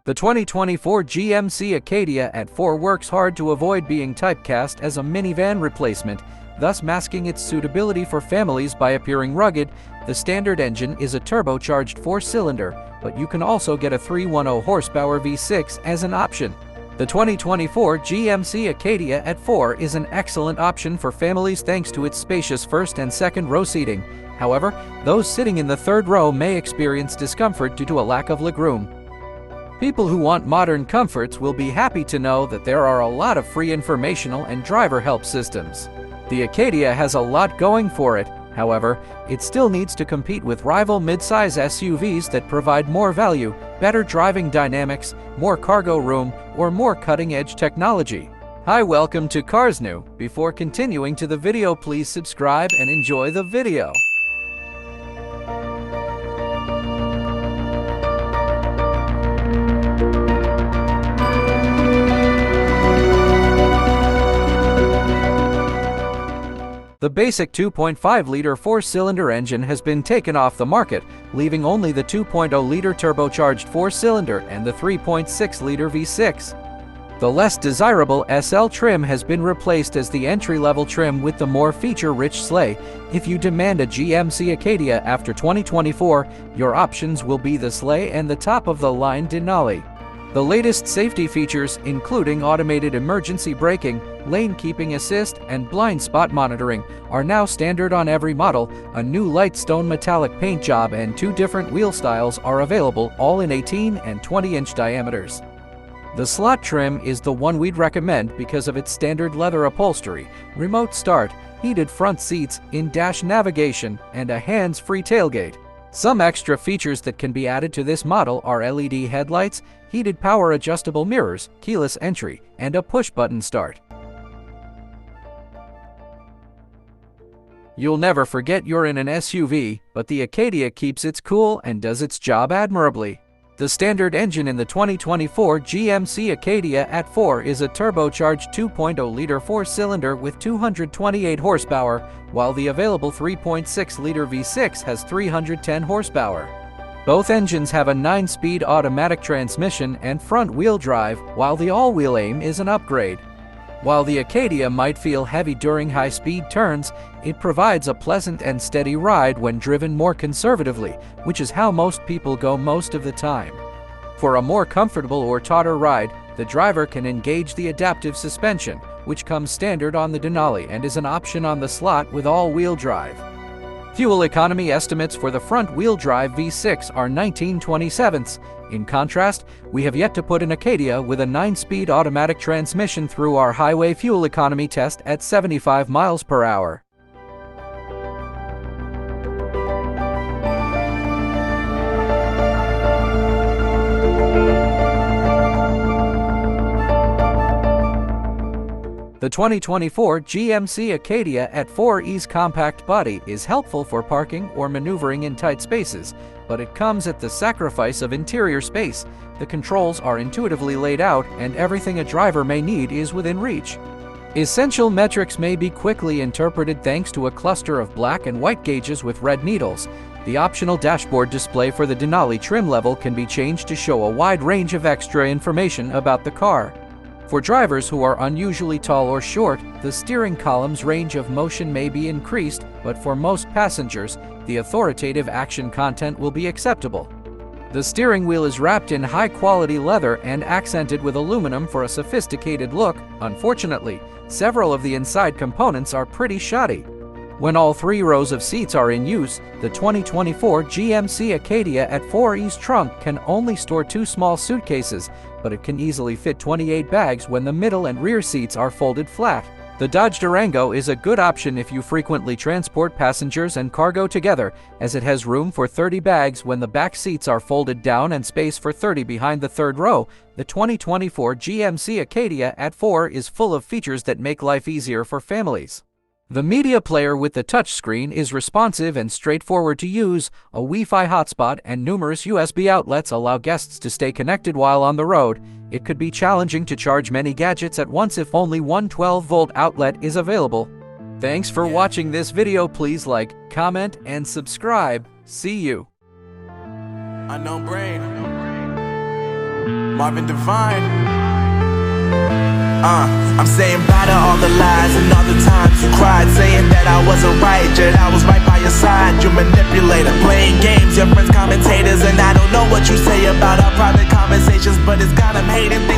The 2024 GMC Acadia AT4 works hard to avoid being typecast as a minivan replacement, thus masking its suitability for families by appearing rugged. The standard engine is a turbocharged 4-cylinder, but you can also get a 310 horsepower V6 as an option. The 2024 GMC Acadia AT4 is an excellent option for families thanks to its spacious first and second row seating. However, those sitting in the third row may experience discomfort due to a lack of legroom. People who want modern comforts will be happy to know that there are a lot of free informational and driver help systems. The Acadia has a lot going for it. However, it still needs to compete with rival mid-size SUVs that provide more value, better driving dynamics, more cargo room, or more cutting-edge technology. Hi, welcome to CarsNew. Before continuing to the video, please subscribe and enjoy the video. The basic 2.5-liter 4-cylinder engine has been taken off the market, leaving only the 2.0-liter turbocharged 4-cylinder and the 3.6-liter V6. The less desirable SL trim has been replaced as the entry-level trim with the more feature-rich sleigh. If you demand a GMC Acadia after 2024, your options will be the sleigh and the top-of-the-line Denali. The latest safety features, including automated emergency braking, lane keeping assist, and blind spot monitoring, are now standard on every model. A new light stone metallic paint job and 2 different wheel styles are available, all in 18 and 20-inch diameters. The slot trim is the one we'd recommend because of its standard leather upholstery, remote start, heated front seats, in-dash navigation, and a hands-free tailgate. Some extra features that can be added to this model are LED headlights, heated power adjustable mirrors, keyless entry, and a push-button start. You'll never forget you're in an SUV, but the Acadia keeps its cool and does its job admirably. The standard engine in the 2024 GMC Acadia AT4 is a turbocharged 2.0-liter 4-cylinder with 228 horsepower, while the available 3.6-liter V6 has 310 horsepower. Both engines have a 9-speed automatic transmission and front-wheel drive, while the all-wheel aim is an upgrade. While the Acadia might feel heavy during high-speed turns, it provides a pleasant and steady ride when driven more conservatively, which is how most people go most of the time. For a more comfortable or tauter ride, the driver can engage the adaptive suspension, which comes standard on the Denali and is an option on the slot with all-wheel drive. Fuel economy estimates for the front-wheel drive V6 are 19/27. In contrast, we have yet to put an Acadia with a 9-speed automatic transmission through our highway fuel economy test at 75 miles per hour. The 2024 GMC Acadia AT4's compact body is helpful for parking or maneuvering in tight spaces, but it comes at the sacrifice of interior space. The controls are intuitively laid out, and everything a driver may need is within reach. Essential metrics may be quickly interpreted thanks to a cluster of black and white gauges with red needles. The optional dashboard display for the Denali trim level can be changed to show a wide range of extra information about the car. For drivers who are unusually tall or short, the steering column's range of motion may be increased, but for most passengers, the authoritative action content will be acceptable. The steering wheel is wrapped in high-quality leather and accented with aluminum for a sophisticated look. Unfortunately, several of the inside components are pretty shoddy. When all 3 rows of seats are in use, the 2024 GMC Acadia AT4's trunk can only store 2 small suitcases, but it can easily fit 28 bags when the middle and rear seats are folded flat. The Dodge Durango is a good option if you frequently transport passengers and cargo together, as it has room for 30 bags when the back seats are folded down and space for 30 behind the third row. The 2024 GMC Acadia AT4 is full of features that make life easier for families. The media player with the touchscreen is responsive and straightforward to use. A Wi-Fi hotspot and numerous USB outlets allow guests to stay connected while on the road. It could be challenging to charge many gadgets at once if only one 12-volt outlet is available. Thanks for watching this video. Please like, comment, and subscribe. See you. Unknown brain. Marvin Devine. I'm saying bye to all the lies and all the times you cried, saying that I wasn't right, yet I was right by your side. You manipulator, playing games, your friends commentators, and I don't know what you say about our private conversations, but it's got them hating.